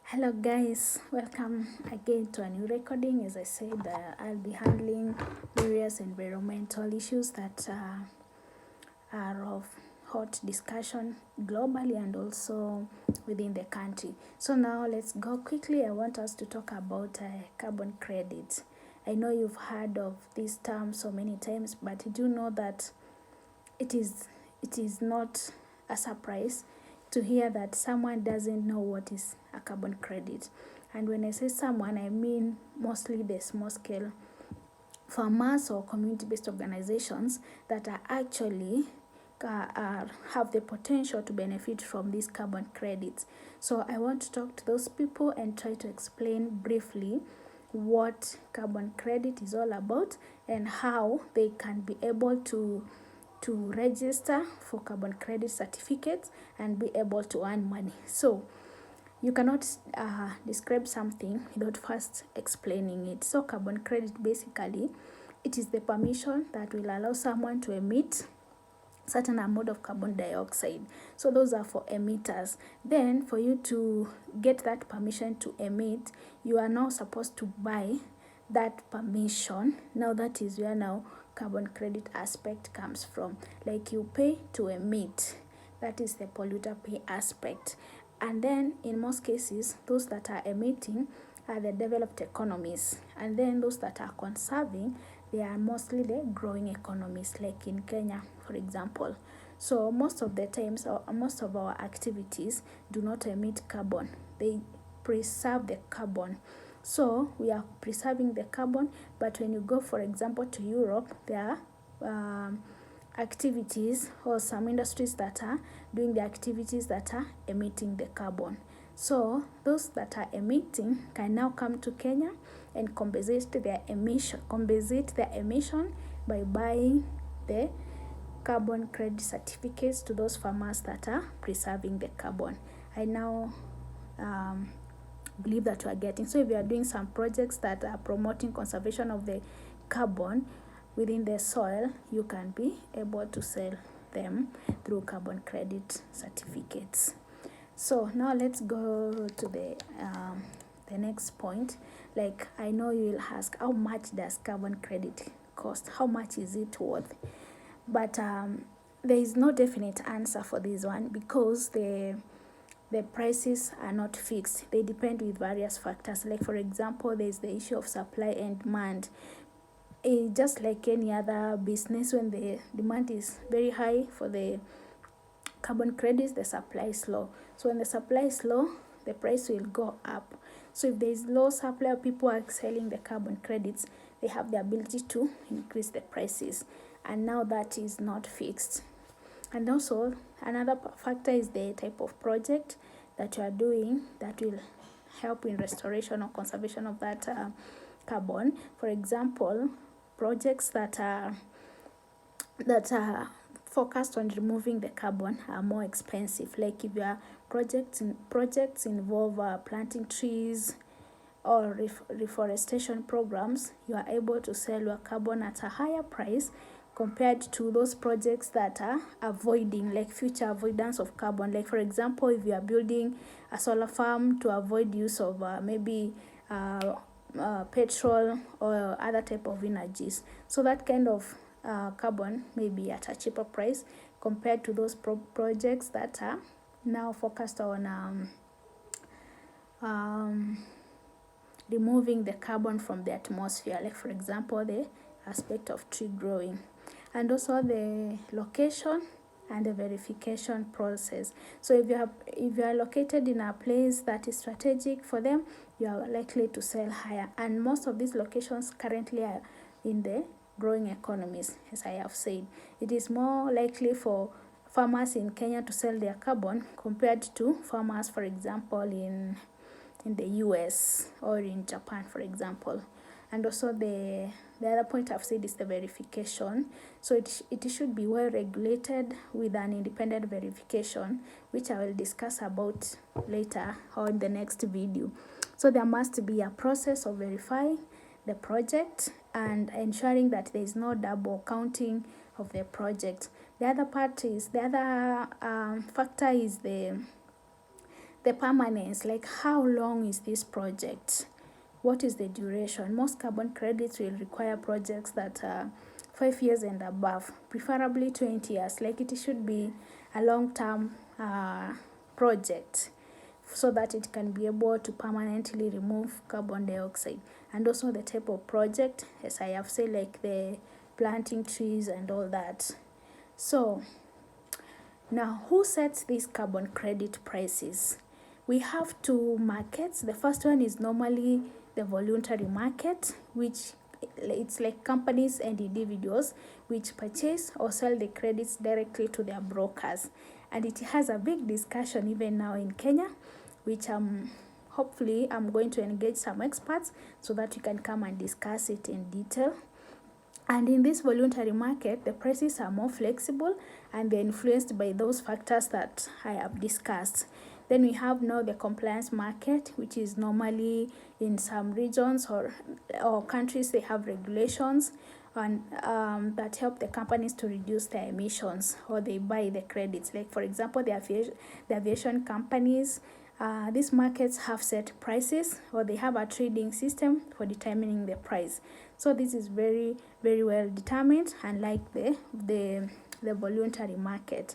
Hello guys, welcome again to a new recording. As I said, I'll be handling various environmental issues that are of hot discussion globally and also within the country. So now let's go quickly. I want us to talk about carbon credits. I know you've heard of this term so many times, but did you know that it is not a surprise to hear that someone doesn't know what is a carbon credit? And when I say someone, I mean mostly the small scale farmers or community-based organizations that are actually have the potential to benefit from these carbon credits. So I want to talk to those people and try to explain briefly what carbon credit is all about and how they can be able to register for carbon credit certificates and be able to earn money. So you cannot describe something without first explaining it. So carbon credit, basically, it is the permission that will allow someone to emit certain amount of carbon dioxide. So those are for emitters. Then for you to get that permission to emit, you are now supposed to buy that permission. Now that is where now carbon credit aspect comes from. Like you pay to emit. That is the polluter pay aspect. And then in most cases, those that are emitting are the developed economies. And then those that are conserving, they are mostly the growing economies, like in Kenya, for example. So most of the times, or most of our activities do not emit carbon. They preserve the carbon. So we are preserving the carbon, but when you go, for example, to Europe, there are activities or some industries that are doing the activities that are emitting the carbon. So those that are emitting can now come to Kenya and compensate their emission by buying the carbon credit certificates to those farmers that are preserving the carbon. I now believe that we are getting. So if you are doing some projects that are promoting conservation of the carbon within the soil, you can be able to sell them through carbon credit certificates. So now let's go to the next point. Like, I know you will ask, how much does carbon credit cost? How much is it worth? But there is no definite answer for this one because the prices are not fixed. They depend with various factors. Like, for example, there's the issue of supply and demand. Just like any other business, when the demand is very high for the carbon credits, the supply is low. So when the supply is low, the price will go up. So if there is low supply, people are selling the carbon credits, they have the ability to increase the prices. And now that is not fixed. And also another factor is the type of project that you are doing that will help in restoration or conservation of that carbon. For example, projects that are focused on removing the carbon are more expensive. Like if your projects involve planting trees or reforestation programs, you are able to sell your carbon at a higher price compared to those projects that are avoiding, like future avoidance of carbon. Like, for example, if you are building a solar farm to avoid use of petrol or other type of energies, so that kind of carbon may be at a cheaper price compared to those projects that are now focused on removing the carbon from the atmosphere, like, for example, the aspect of tree growing. And also the location and the verification process. So if you are located in a place that is strategic for them, you are likely to sell higher. And most of these locations currently are in the growing economies. As I have said, it is more likely for farmers in Kenya to sell their carbon compared to farmers, for example, in the US or in Japan, for example. And also the other point I've said is the verification. So it should be well regulated with an independent verification, which I will discuss about later or in the next video. So there must be a process of verifying the project and ensuring that there is no double counting of the project. The other factor is the the permanence, like how long is this project? What is the duration? Most carbon credits will require projects that are 5 years and above, preferably 20 years. Like it should be a long-term project so that it can be able to permanently remove carbon dioxide. And also the type of project, as I have said, like the planting trees and all that. So now, who sets these carbon credit prices? We have two markets. The first one is normally the voluntary market, which it's like companies and individuals which purchase or sell the credits directly to their brokers. And it has a big discussion even now in Kenya, which hopefully I'm going to engage some experts so that we can come and discuss it in detail. And in this voluntary market, the prices are more flexible and they're influenced by those factors that I have discussed. Then we have now the compliance market, which is normally in some regions or countries, they have regulations and that help the companies to reduce their emissions, or they buy the credits. Like for example, the aviation companies, these markets have set prices, or they have a trading system for determining the price. So this is very, very well determined, unlike the voluntary market.